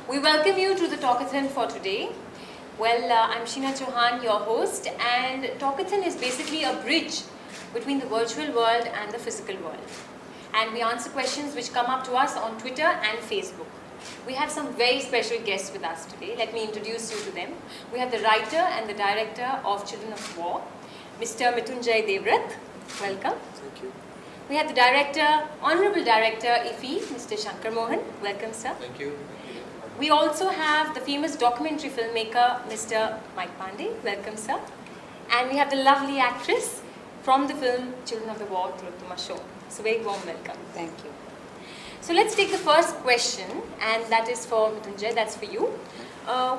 We welcome you to the Talkathon for today. Well, I'm Sheena Chauhan, your host, and Talkathon is basically a bridge between the virtual world and the physical world. And we answer questions which come up to us on Twitter and Facebook. We have some very special guests with us today. Let me introduce you to them. We have the writer and the director of Children of War, Mr. Mrityunjay Devvrat. Welcome. Thank you. We have the director, Honorable Director IFFI, Mr. Shankar Mohan. Welcome, sir. Thank you. We also have the famous documentary filmmaker, Mr. Pandey. Welcome, sir. And we have the lovely actress from the film Children of the War, Tillotama Shome. So very warm welcome. Thank you. So let's take the first question, and that is for Mrityunjay, that's for you.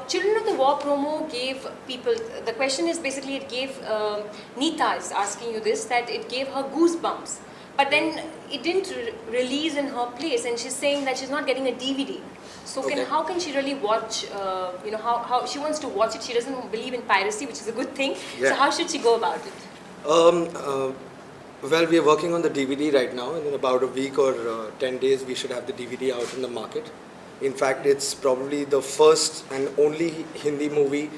Children of the War promo gave people, the question is basically it gave, Neeta is asking you this, that it gave her goosebumps. But then it didn't release in her place, and she's saying that she's not getting a DVD. So how can she really watch, how she wants to watch it, she doesn't believe in piracy, which is a good thing. Yeah. So how should she go about it? Well, we are working on the DVD right now, and in about a week or 10 days we should have the DVD out in the market. In fact, it's probably the first and only Hindi movie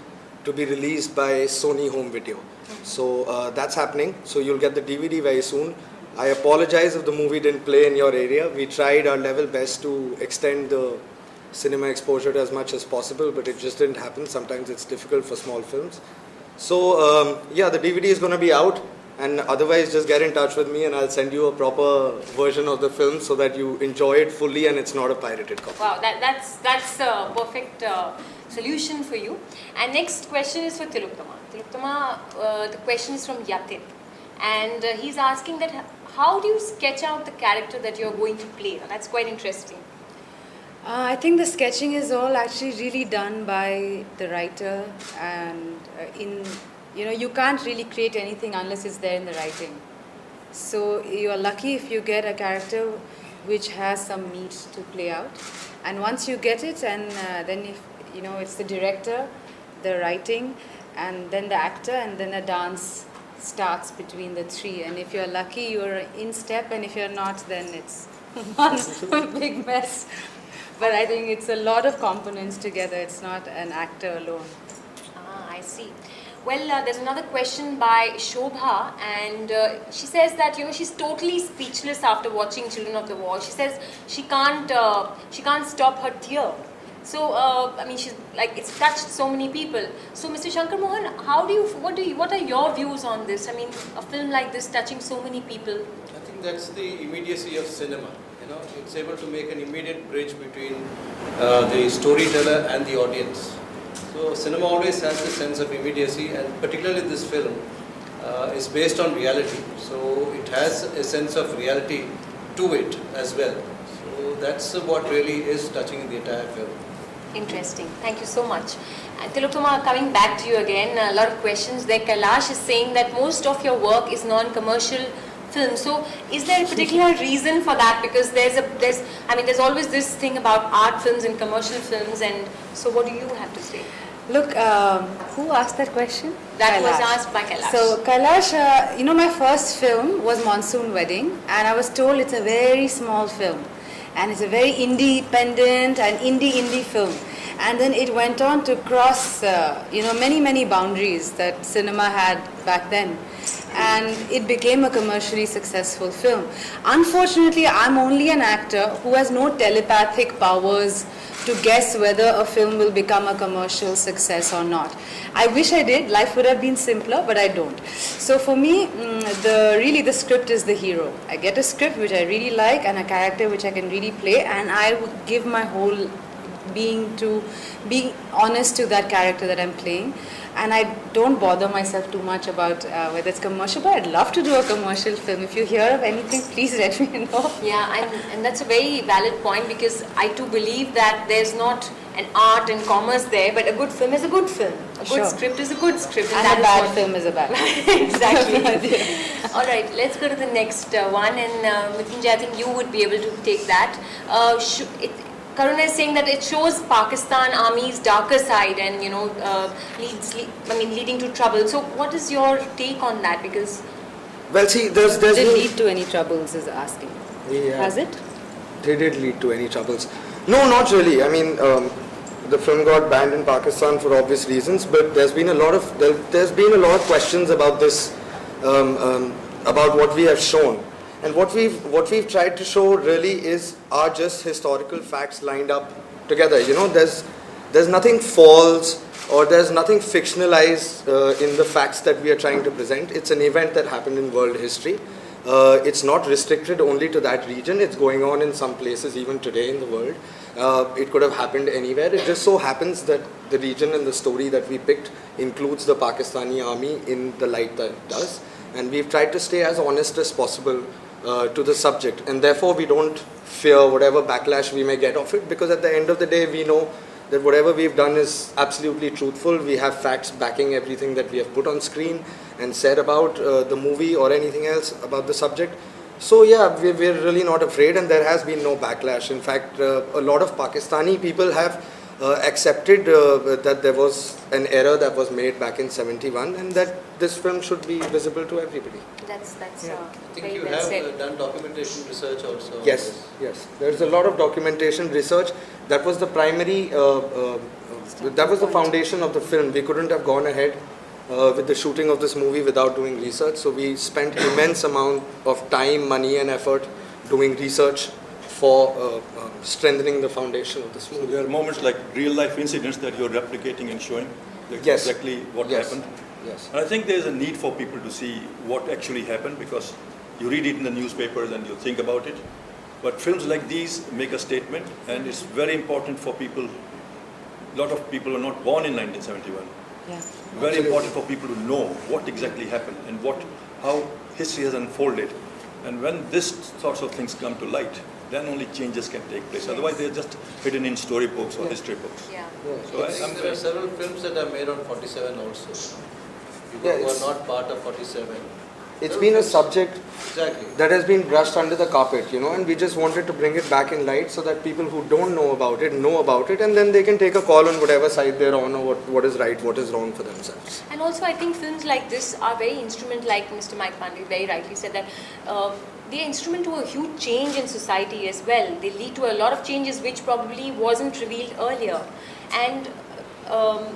to be released by Sony Home Video. So that's happening, so you'll get the DVD very soon. I apologize if the movie didn't play in your area. We tried our level best to extend the cinema exposure as much as possible, but it just didn't happen. Sometimes it's difficult for small films. So yeah, the DVD is going to be out, and otherwise just get in touch with me and I'll send you a proper version of the film so that you enjoy it fully and it's not a pirated copy. Wow, that's a perfect solution for you. And next question is for Tillotama. Tillotama, the question is from Yatin, and he's asking that how do you sketch out the character that you're going to play? Now, that's quite interesting. I think the sketching is all actually really done by the writer, and you can't really create anything unless it's there in the writing. So you are lucky if you get a character which has some meat to play out, and once you get it, and then if it's the director, the writing, and then the actor, and then a dance starts between the three. And if you're lucky, you're in step, and if you're not, then it's one big mess. But I think it's a lot of components together. It's not an actor alone. Ah, I see. Well, there's another question by Shobha, and she says that she's totally speechless after watching Children of the War. She says she can't stop her tear. So I mean, she's like, it's touched so many people. So Mr. Shankar Mohan, what are your views on this? I mean, a film like this touching so many people. I think that's the immediacy of cinema. It's able to make an immediate bridge between the storyteller and the audience. So cinema always has the sense of immediacy, and particularly this film is based on reality. So it has a sense of reality to it as well. So that's what really is touching in the entire film. Interesting. Thank you so much. Tillotama, coming back to you again, a lot of questions there. Kailash is saying that most of your work is non-commercial film. So is there a particular reason for that? Because there's always this thing about art films and commercial films, and so what do you have to say? Look, who asked that question? That was asked by Kailash. So Kailash, my first film was Monsoon Wedding, and I was told it's a very small film, and it's a very independent and indie film. And then it went on to cross, many boundaries that cinema had back then. And it became a commercially successful film. Unfortunately, I'm only an actor who has no telepathic powers to guess whether a film will become a commercial success or not. I wish I did. Life would have been simpler, but I don't. So for me, the script is the hero. I get a script which I really like and a character which I can really play, and I would give my whole being to being honest to that character that I'm playing. And I don't bother myself too much about whether it's commercial, but I'd love to do a commercial film. If you hear of anything, please let me know. Yeah, and that's a very valid point, because I too believe that there's not an art and commerce there, but a good film is a good film. A good script is a good script. And a bad film is a bad film. Exactly. All right, let's go to the next one. And Mrityunjay, I think you would be able to take that. Karuna is saying that it shows Pakistan Army's darker side and leading to trouble. So what is your take on that? Because well, see, there's did it lead to any troubles? Is asking. Yeah. Has it? Did it lead to any troubles? No, not really. I mean, the film got banned in Pakistan for obvious reasons, but there's been a lot of questions about this, about what we have shown, and what we've tried to show really are just historical facts lined up together. You know, there's nothing false or there's nothing fictionalized in the facts that we are trying to present. It's an event that happened in world history. It's not restricted only to that region. It's going on in some places even today in the world. It could have happened anywhere. It just so happens that the region and the story that we picked includes the Pakistani army in the light that it does. And we've tried to stay as honest as possible to the subject. And therefore we don't fear whatever backlash we may get of it, because at the end of the day we know that whatever we've done is absolutely truthful. We have facts backing everything that we have put on screen and said about the movie or anything else about the subject. So yeah, we're really not afraid, and there has been no backlash. In fact, a lot of Pakistani people have accepted that there was an error that was made back in '71, and that this film should be visible to everybody. That's I think very you well have said. done documentation research also. Yes, yes. There's a lot of documentation research. That was the primary, that was the foundation of the film. We couldn't have gone ahead with the shooting of this movie without doing research. So we spent immense amount of time, money and effort doing research for strengthening the foundation of this So movie. there are moments like real life incidents that you're replicating and showing Yes. exactly what Yes. happened. Yes. And I think there's a need for people to see what actually happened, because you read it in the newspapers and you think about it. But films like these make a statement, and it's very important for people. A lot of people are not born in 1971. Yeah. Very Absolutely. important for people to know what exactly happened and how history has unfolded. And when this sorts of things come to light, then only changes can take place. Otherwise, they're just hidden in storybooks or history books. Yeah. So I think there are several films that are made on 47 also. People Yeah, who it's- are not part of 47. It's Several been a films- subject Exactly. that has been brushed under the carpet, you know, and we just wanted to bring it back in light so that people who don't know about it, and then they can take a call on whatever side they're on, or what is right, what is wrong for themselves. And also, I think films like this are very instrument, like Mr. Mike Pandey very rightly said, that they are instrument to a huge change in society as well. They lead to a lot of changes which probably wasn't revealed earlier. And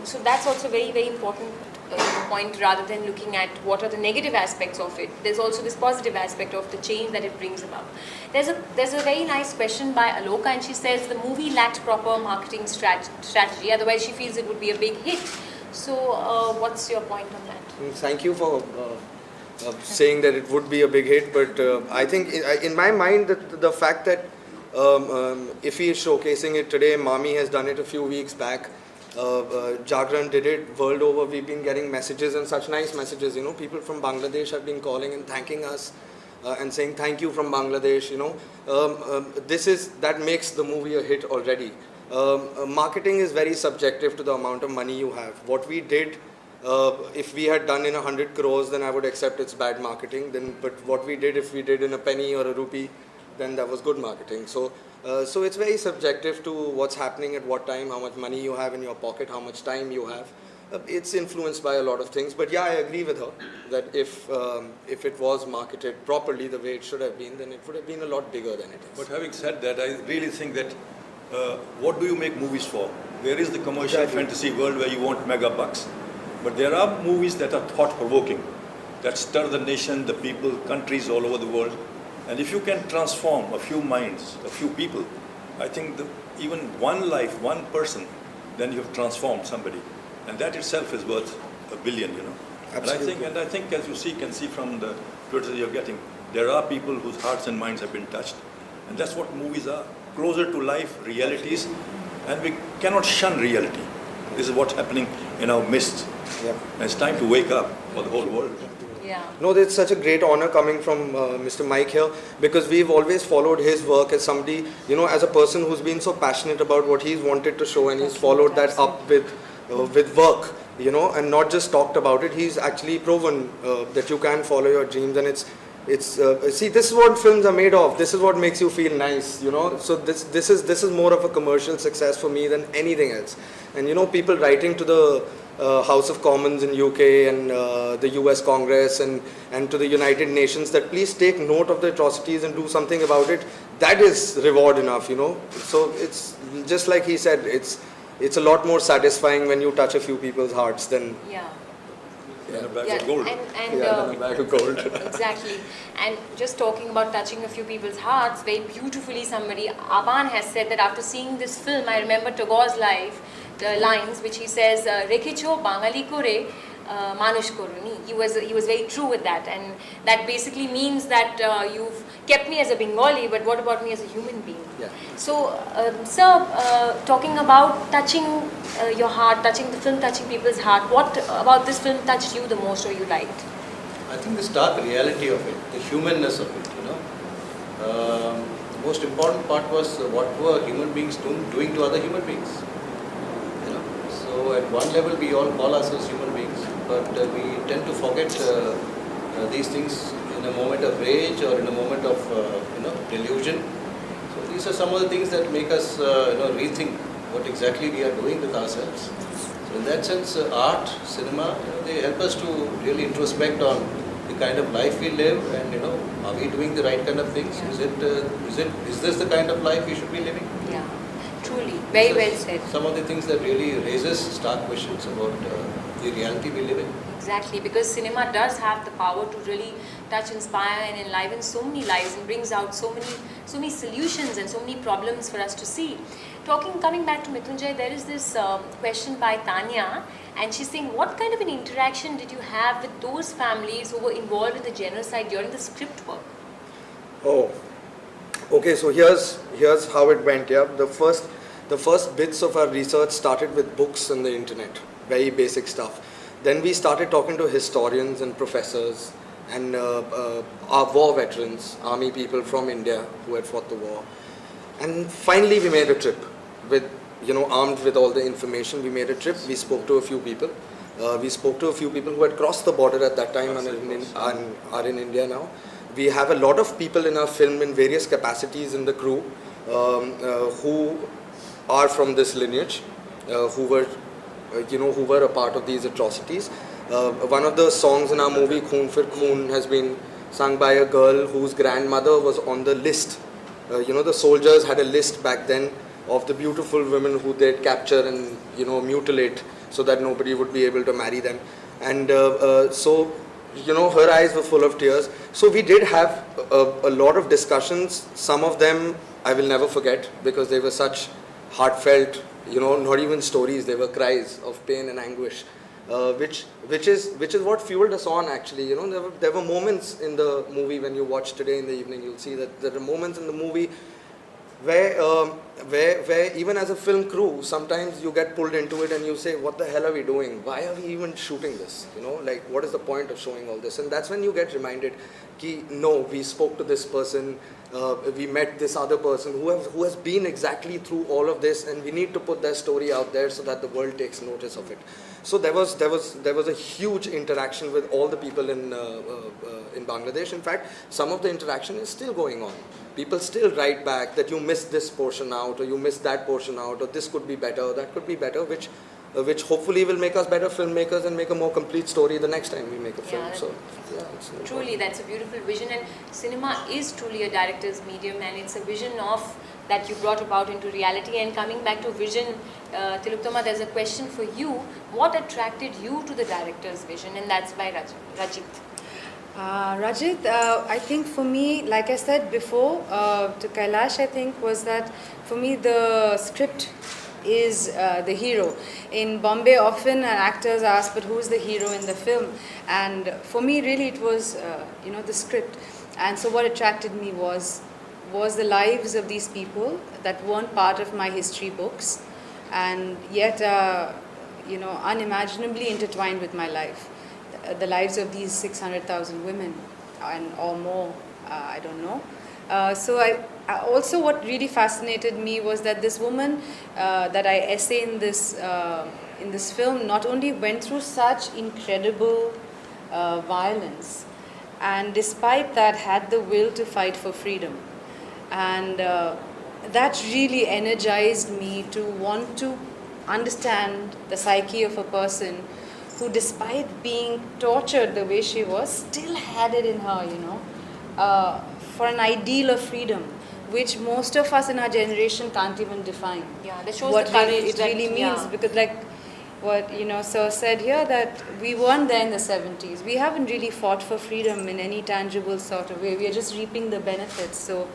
so that's also very, very important point, rather than looking at what are the negative aspects of it. There's also this positive aspect of the change that it brings about. There's a very nice question by Aloka, and she says the movie lacked proper marketing strategy, otherwise she feels it would be a big hit. So what's your point on that? Thank you for saying that it would be a big hit, but I think in my mind that the fact that IFFI is showcasing it today, Mami has done it a few weeks back, Jagran did it world over. We've been getting messages, and such nice messages, you know. People from Bangladesh have been calling and thanking us and saying thank you from Bangladesh, you know. That makes the movie a hit already. Marketing is very subjective to the amount of money you have. What we did, if we had done in 100 crores, then I would accept it's bad marketing. But what we did, if we did in a penny or a rupee, then that was good marketing. So it's very subjective to what's happening at what time, how much money you have in your pocket, how much time you have. It's influenced by a lot of things. But yeah, I agree with her that if it was marketed properly the way it should have been, then it would have been a lot bigger than it is. But having said that, I really think that what do you make movies for? There is the commercial fantasy world where you want mega bucks. But there are movies that are thought-provoking, that stir the nation, the people, countries all over the world. And if you can transform a few minds, a few people, I think even one life, one person, then you have transformed somebody. And that itself is worth $1 billion, you know. Absolutely. And I think as you can see from the Twitter you're getting, there are people whose hearts and minds have been touched. And that's what movies are. Closer to life, realities. And we cannot shun reality. This is what's happening in our midst. Yeah. And it's time to wake up for the whole world. Yeah. No, it's such a great honor coming from Mr. Mike here, because we've always followed his work as somebody, you know, as a person who's been so passionate about what he's wanted to show, and he's followed that up with work, you know, and not just talked about it. He's actually proven that you can follow your dreams, and see, this is what films are made of. This is what makes you feel nice, you know. So this is more of a commercial success for me than anything else. And you know, people writing to the House of Commons in UK and the US Congress and to the United Nations that please take note of the atrocities and do something about it, that is reward enough, you know. So it's just like he said, it's it's a lot more satisfying when you touch a few people's hearts than And a bag of gold. And than a bag of gold. exactly. And just talking about touching a few people's hearts, very beautifully somebody, Aban has said that after seeing this film, I remember Tagore's life, the lines which he says, Rekhecho Bangali kore, Manush koruni. He was very true with that, and that basically means that you've kept me as a Bengali, but what about me as a human being? Yeah. So, sir, talking about touching your heart, touching the film, touching people's heart, what about this film touched you the most or you liked? I think the stark reality of it, the humanness of it, you know. The most important part was what were human beings doing to other human beings. You know. So at one level we all call ourselves human beings, but we tend to forget these things in a moment of rage or in a moment of delusion. So these are some of the things that make us rethink what exactly we are doing with ourselves. So in that sense, art, cinema, they help us to really introspect on the kind of life we live, and are we doing the right kind of things? Yeah. Is this the kind of life we should be living? Yeah, truly, very well said. Some of the things that really raises stark questions about the reality we live in. Exactly, because cinema does have the power to really touch, inspire and enliven so many lives and brings out so many solutions and so many problems for us to see. Coming back to Mrityunjay, there is this question by Tanya, and she's saying, what kind of an interaction did you have with those families who were involved in the genocide during the script work? Oh, okay. So here's how it went. Yeah, the first bits of our research started with books and the internet, very basic stuff. Then we started talking to historians and professors and our war veterans, army people from India who had fought the war. And finally we made a trip with, armed with all the information. We made a trip. We spoke to a few people. We spoke to a few people who had crossed the border at that time and are in India now. We have a lot of people in our film in various capacities in the crew who are from this lineage, who were a part of these atrocities. One of the songs in our movie, Khoon Fir Khoon, has been sung by a girl whose grandmother was on the list. The soldiers had a list back then of the beautiful women who they'd capture and mutilate so that nobody would be able to marry them. And so her eyes were full of tears. So we did have a lot of discussions. Some of them I will never forget because they were such heartfelt, not even stories, they were cries of pain and anguish, which is what fueled us on actually. There were moments in the movie, when you watch today in the evening, you'll see that there are moments in the movie where even as a film crew, sometimes you get pulled into it and you say, what the hell are we doing? Why are we even shooting this? What is the point of showing all this? And that's when you get reminded, no, we spoke to this person, we met this other person who has been exactly through all of this, and we need to put their story out there so that the world takes notice of it. So there was a huge interaction with all the people in Bangladesh. In fact, some of the interaction is still going on. People still write back that you missed this portion out, or you missed that portion out, or this could be better, or that could be better, which hopefully will make us better filmmakers and make a more complete story the next time we make a film. So, it's no truly, that's a beautiful vision, and cinema is truly a director's medium, and it's a vision that you brought about into reality. And coming back to vision, Tillotama, there's a question for you. What attracted you to the director's vision? And that's by Rajit. Rajit, I think for me, like I said before, to Kailash, I think was that for me the script is the hero. In Bombay, often actors ask, but who's the hero in the film? And for me, really, it was the script. And so what attracted me was the lives of these people that weren't part of my history books, and yet unimaginably intertwined with my life. The lives of these 600,000 women or more, I don't know. So I also, what really fascinated me was that this woman that I essay in this film not only went through such incredible violence, and despite that had the will to fight for freedom. And that really energized me to want to understand the psyche of a person who, despite being tortured the way she was, still had it in her, for an ideal of freedom, which most of us in our generation can't even define. Yeah, that shows what the courage it really means. yeah. Because like what Sir said here, that we weren't there in the 70s. We haven't really fought for freedom in any tangible sort of way. We are just reaping the benefits. So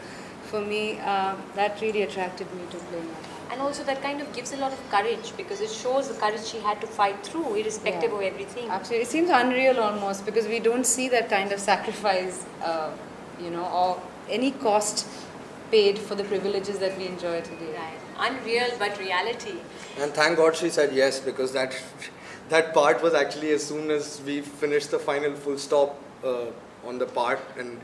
for me, that really attracted me to playing that. And also that kind of gives a lot of courage, because it shows the courage she had to fight through irrespective of everything. Absolutely. It seems unreal almost, because we don't see that kind of sacrifice, or any cost paid for the privileges that we enjoy today. Right. Unreal but reality. And thank God she said yes, because that part was actually, as soon as we finished the final full stop on the part, and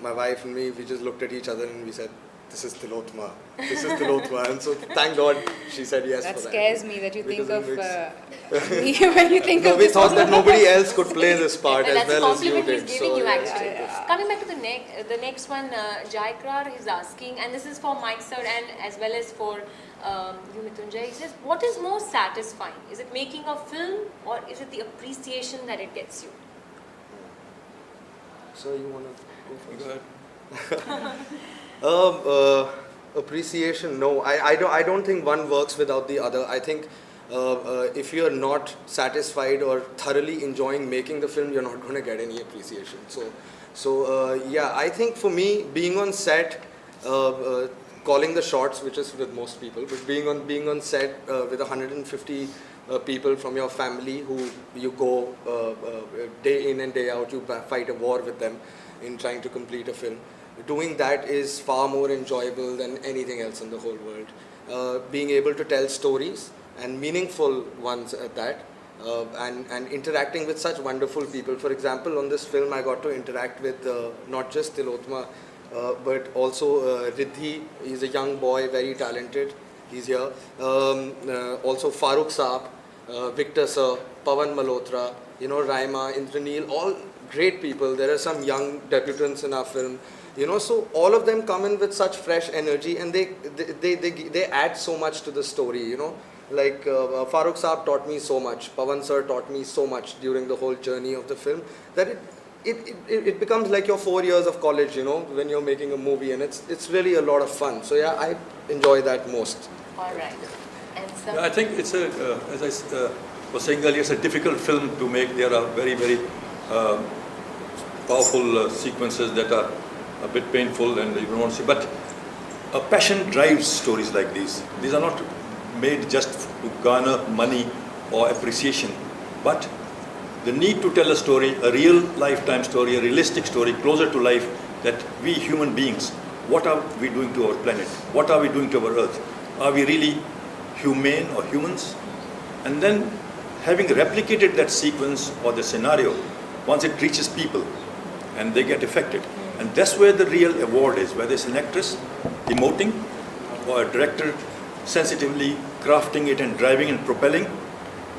my wife and me, we just looked at each other and we said, this is Tillotama. This is Tillotama. And so thank God she said yes that for that. That scares me that you because think of me when you think no, of we this thought that nobody else could play this part as well as you did. That's a compliment did. he's giving you actually. Yeah. Coming back to the next one, Jaikrar is asking, and this is for Mike sir and as well as for you Mrityunjay. He says, what is more satisfying? Is it making a film, or is it the appreciation that it gets you? So you want to go first? Go ahead. Appreciation, no. I don't think one works without the other. I think if you're not satisfied or thoroughly enjoying making the film, you're not going to get any appreciation. So yeah, I think for me, being on set, calling the shots, which is with most people, but being on set with 150 people from your family who you go day in and day out, you fight a war with them in trying to complete a film. Doing that is far more enjoyable than anything else in the whole world. Being able to tell stories, and meaningful ones at that, and interacting with such wonderful people. For example, on this film I got to interact with not just Tillotama, but also Riddhi. He's a young boy, very talented. He's here. Also Farooq Saab, Victor Sir, Pawan Malhotra, Raima, Indraneel, all great people. There are some young debutants in our film. So all of them come in with such fresh energy, and they add so much to the story. Like Farooq Saab taught me so much, Pawan sir taught me so much during the whole journey of the film, that it becomes like your 4 years of college, when you're making a movie, and it's really a lot of fun. So yeah, I enjoy that most. All right. And so I think it's as I was saying earlier, it's a difficult film to make. There are very, very powerful sequences that are a bit painful and you don't want to see. But a passion drives stories like these. These are not made just to garner money or appreciation, but the need to tell a story, a real lifetime story, a realistic story, closer to life, that we human beings, what are we doing to our planet? What are we doing to our earth? Are we really humane or humans? And then having replicated that sequence or the scenario, once it reaches people and they get affected, and that's where the real award is, whether it's an actress emoting or a director sensitively crafting it and driving and propelling.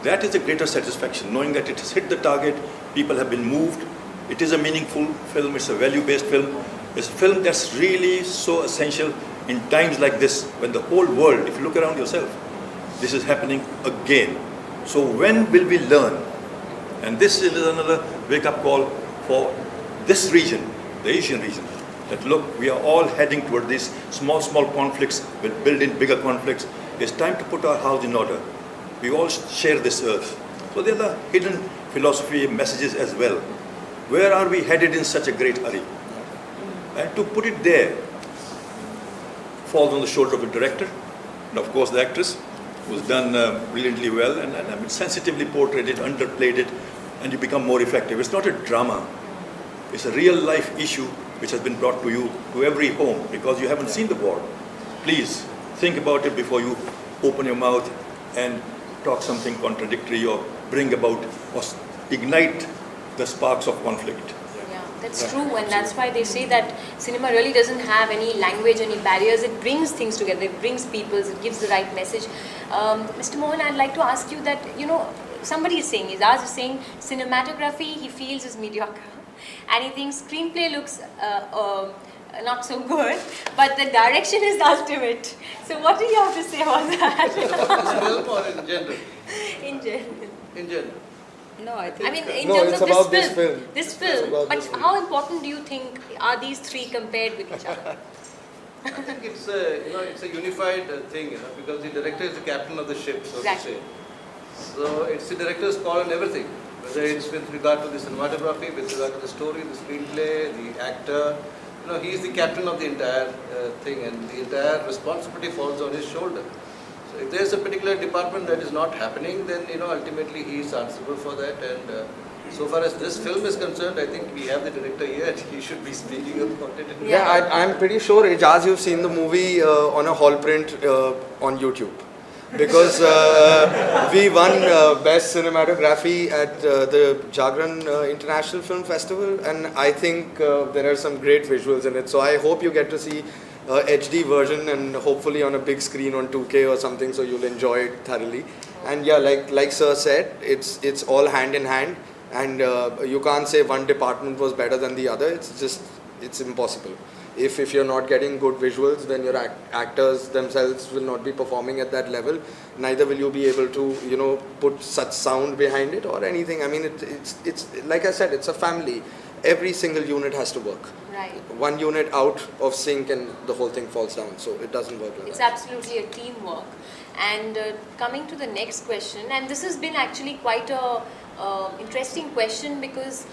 That is a greater satisfaction, knowing that it has hit the target, people have been moved. It is a meaningful film, it's a value-based film. It's a film that's really so essential in times like this, when the whole world, if you look around yourself, this is happening again. So when will we learn? And this is another wake-up call for this region, the Asian region, that look, we are all heading toward these small conflicts will build in bigger conflicts. It's time to put our house in order. We all share this earth. So there are hidden philosophy messages as well. Where are we headed in such a great hurry? And to put it there falls on the shoulder of the director and of course the actress, who's done brilliantly well and I mean, sensitively portrayed it, underplayed it, and you become more effective. It's not a drama. It's a real life issue which has been brought to you, to every home, because you haven't seen the war. Please think about it before you open your mouth and talk something contradictory or bring about or ignite the sparks of conflict. Yeah, that's true, and that's why they say that cinema really doesn't have any language, any barriers. It brings things together, it brings people, it gives the right message. Mr. Mohan, I'd like to ask you that, somebody is saying, Izaz is saying, cinematography he feels is mediocre. And he thinks screenplay looks not so good, but the direction is the ultimate. So what do you have to say about that? This film or in general? In general. In general. No, I think... I mean, in No, terms it's of about this film. It's about But this film. how important do you think are these three compared with each other? I think it's a, it's a unified thing, because the director is the captain of the ship, so to say. So it's the director's call on everything, whether it's with regard to the cinematography, with regard to the story, the screenplay, the actor. He is the captain of the entire thing, and the entire responsibility falls on his shoulder. So if there's a particular department that is not happening, then ultimately he is answerable for that. And so far as this film is concerned, I think we have the director here, and he should be speaking about it. Yeah, I'm pretty sure, Ijaz, you've seen the movie on a hall print on YouTube. Because we won Best Cinematography at the Jagran International Film Festival, and I think there are some great visuals in it. So I hope you get to see HD version, and hopefully on a big screen on 2K or something, so you'll enjoy it thoroughly. And yeah, like Sir said, it's all hand in hand, and you can't say one department was better than the other. It's impossible. If you're not getting good visuals, then your actors themselves will not be performing at that level. Neither will you be able to, put such sound behind it or anything. I mean, it's like I said, it's a family. Every single unit has to work. Right. One unit out of sync and the whole thing falls down. So it doesn't work like that. It's absolutely a teamwork. And coming to the next question, and this has been actually quite a interesting question, because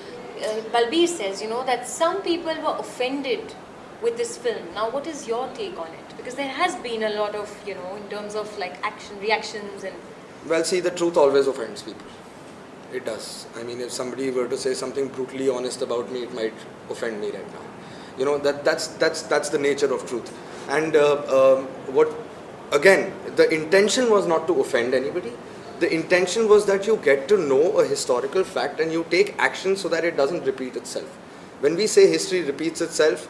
Balbir says, that some people were offended with this film. Now, what is your take on it? Because there has been a lot of, in terms of like reactions and... Well, see, the truth always offends people. It does. I mean, if somebody were to say something brutally honest about me, it might offend me right now. That's the nature of truth. And again, the intention was not to offend anybody. The intention was that you get to know a historical fact and you take action so that it doesn't repeat itself. When we say history repeats itself,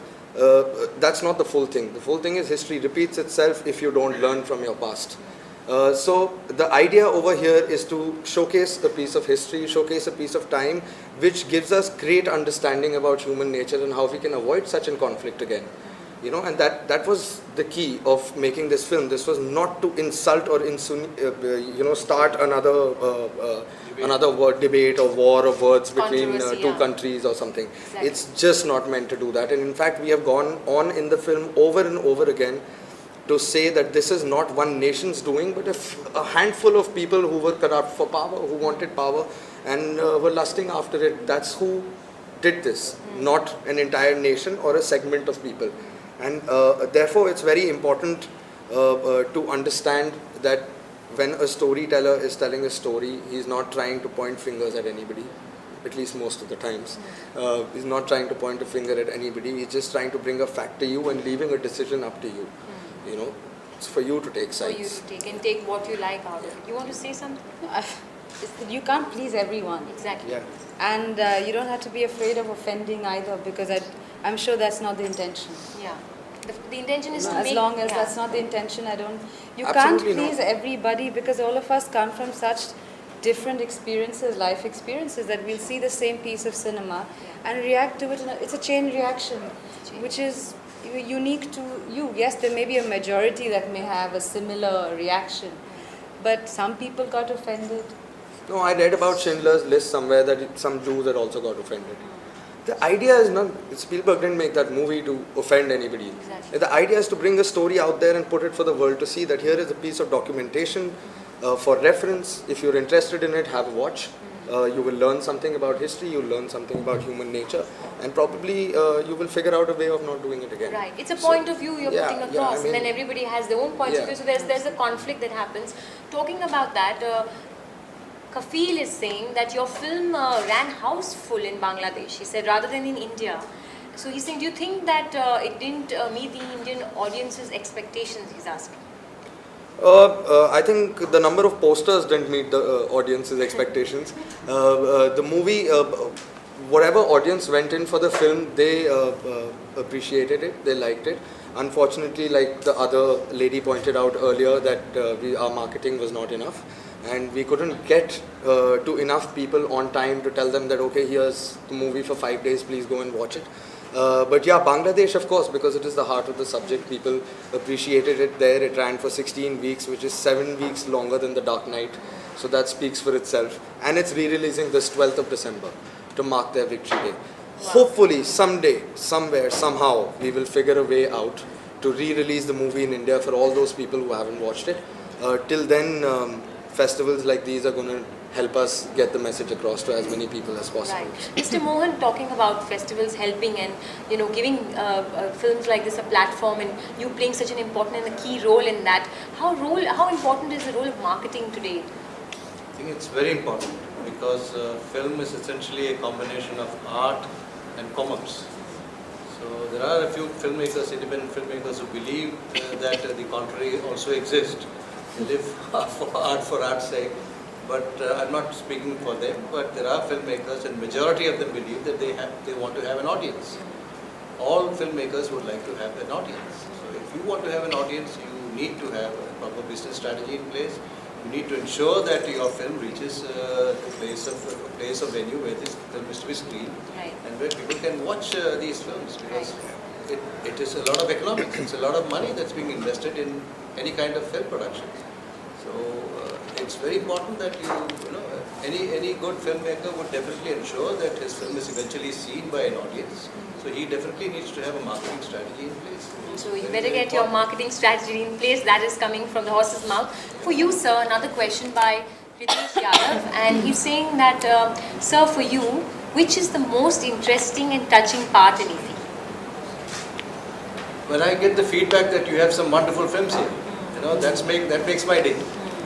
that's not the full thing. The full thing is history repeats itself if you don't learn from your past. So the idea over here is to showcase a piece of history, showcase a piece of time, which gives us great understanding about human nature and how we can avoid such a conflict again. And that was the key of making this film. This was not to insult or start another word debate or war of words between two countries or something. Exactly. It's just not meant to do that. And in fact, we have gone on in the film over and over again to say that this is not one nation's doing, but a handful of people who were corrupt for power, who wanted power and were lusting after it. That's who did this, not an entire nation or a segment of people. And therefore, it's very important to understand that when a storyteller is telling a story, he's not trying to point fingers at anybody, at least most of the times. He's not trying to point a finger at anybody. He's just trying to bring a fact to you and leaving a decision up to you. It's for you to take sides. For you to take what you like out of it. You want to say something? You can't please everyone. Exactly. Yeah. And you don't have to be afraid of offending either, because I'm sure that's not the intention. Yeah. The intention is to as make... long as that's not the intention, you Absolutely can't please not. everybody, because all of us come from such different experiences, life experiences, that we'll see the same piece of cinema and react to it. It's a chain reaction, which is unique to you. Yes, there may be a majority that may have a similar reaction, but some people got offended. No, I read about Schindler's List somewhere that some Jews had also got offended. The idea is not, Spielberg didn't make that movie to offend anybody. Exactly. The idea is to bring a story out there and put it for the world to see that here is a piece of documentation for reference. If you're interested in it, have a watch. You will learn something about history, you'll learn something about human nature, and probably you will figure out a way of not doing it again. Right. It's a point of view you're putting across, and then everybody has their own point of view, so there's a conflict that happens. Talking about that, Kafil is saying that your film ran houseful in Bangladesh, he said, rather than in India. So he's saying, do you think that it didn't meet the Indian audience's expectations, he's asking? I think the number of posters didn't meet the audience's expectations. The movie, whatever audience went in for the film, they appreciated it, they liked it. Unfortunately, like the other lady pointed out earlier, that our marketing was not enough. And we couldn't get to enough people on time to tell them that, okay, here's the movie for 5 days, please go and watch it. But yeah, Bangladesh, of course, because it is the heart of the subject, people appreciated it there. It ran for 16 weeks, which is 7 weeks longer than The Dark Knight. So that speaks for itself. And it's re-releasing this 12th of December to mark their victory day. Wow. Hopefully, someday, somewhere, somehow, we will figure a way out to re-release the movie in India for all those people who haven't watched it. Till then, festivals like these are going to help us get the message across to as many people as possible. Right. Mr. Mohan, talking about festivals helping and giving films like this a platform, and you playing such an important and a key role in that. How important is the role of marketing today? I think it's very important because film is essentially a combination of art and commerce. So there are a few filmmakers, independent filmmakers, who believe that the contrary also exists. They live for art's sake. But I'm not speaking for them, but there are filmmakers, and majority of them believe that they want to have an audience. All filmmakers would like to have an audience. So if you want to have an audience, you need to have a proper business strategy in place. You need to ensure that your film reaches the place of venue where this film is to be screened, right, and where people can watch these films, because it is a lot of economics. It's a lot of money that's being invested in any kind of film production. So it's very important that any good filmmaker would definitely ensure that his film is eventually seen by an audience. So he definitely needs to have a marketing strategy in place. So you better get your marketing strategy in place. That is coming from the horse's mouth. For you, sir, another question by Ritesh Yadav, and he's saying that, sir, for you, which is the most interesting and touching part in IFFI? When I get the feedback that you have some wonderful films here, that makes my day,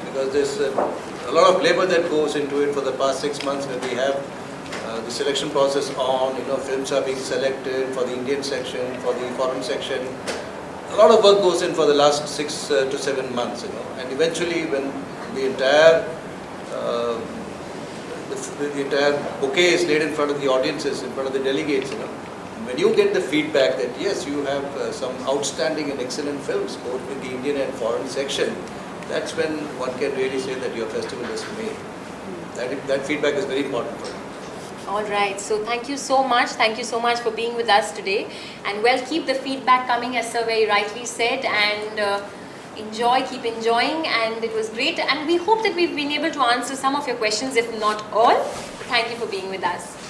because there's a lot of labor that goes into it for the past 6 months when we have the selection process on. Films are being selected for the Indian section, for the foreign section. A lot of work goes in for the last 6 to 7 months, and eventually when the entire bouquet is laid in front of the audiences, in front of the delegates, when you get the feedback that yes, you have some outstanding and excellent films both in the Indian and foreign section, that's when one can really say that your festival is made. That feedback is very important for me. All right. So thank you so much. Thank you so much for being with us today. And well, keep the feedback coming, as Sir very rightly said, and keep enjoying. And it was great. And we hope that we've been able to answer some of your questions, if not all. Thank you for being with us.